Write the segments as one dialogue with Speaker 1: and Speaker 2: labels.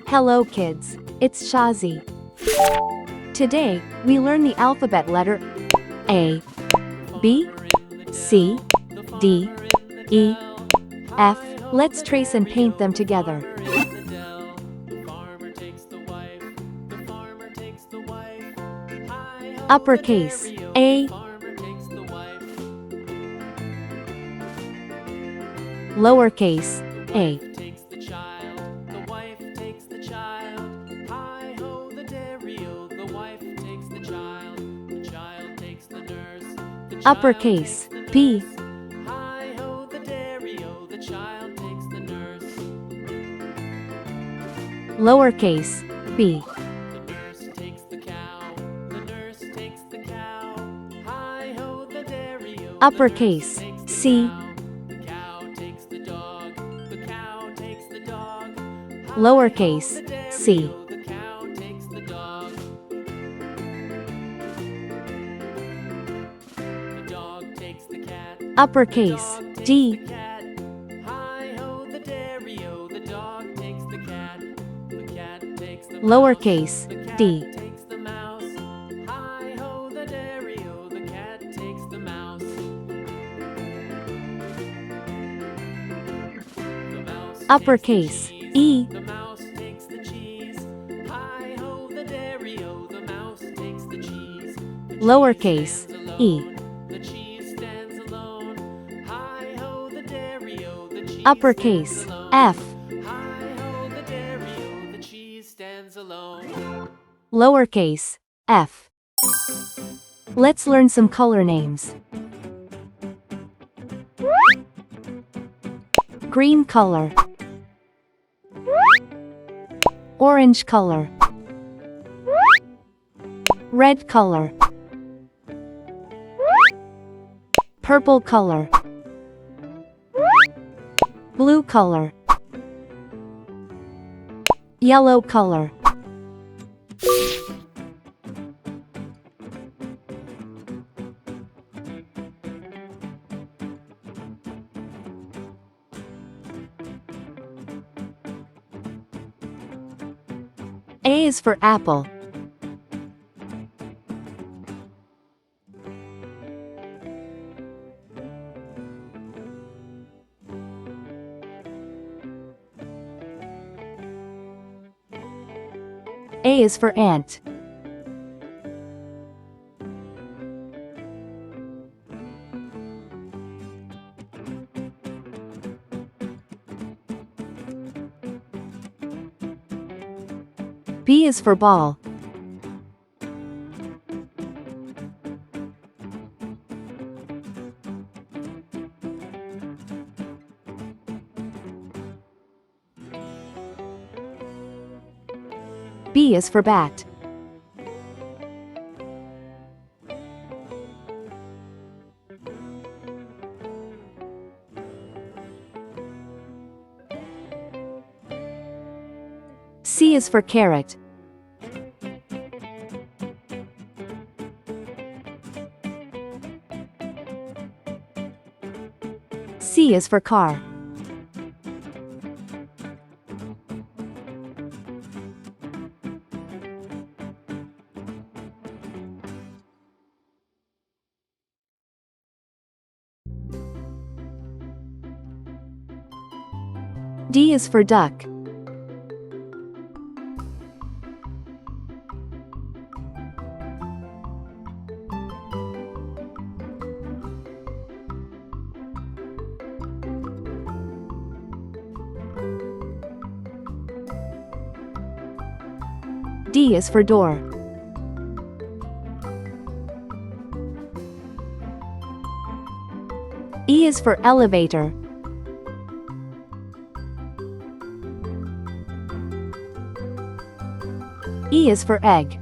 Speaker 1: Hello kids, it's Shazi. Today, we learn the alphabet letter A, B, C, D, E, F. Let's trace and paint them together. Uppercase A, lowercase a. Uppercase B, lowercase b. Uppercase C, lowercase c. Uppercase D, lowercase d. Uppercase E, lowercase e. Uppercase F, lowercase f. Let's learn some color names. Green color, orange color, red color, purple color, blue color, yellow color. A is for apple. A is for ant. B is for ball. B is for bat. C is for carrot. C is for car. D is for duck. D is for door. E is for elevator. E is for egg.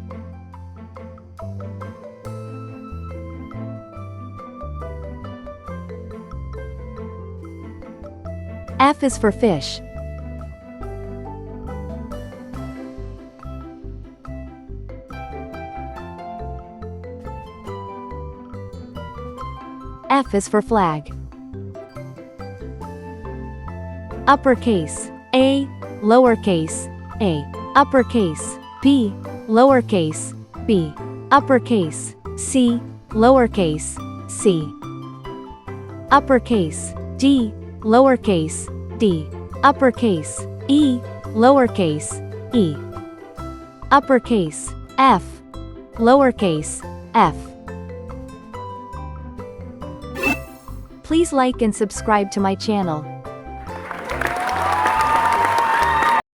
Speaker 1: F is for fish. F is for flag. Uppercase A, lowercase a, uppercase B, lowercase b, uppercase C, lowercase c, uppercase D, lowercase d, uppercase E, lowercase e, uppercase F, lowercase f. Please like and subscribe to my channel.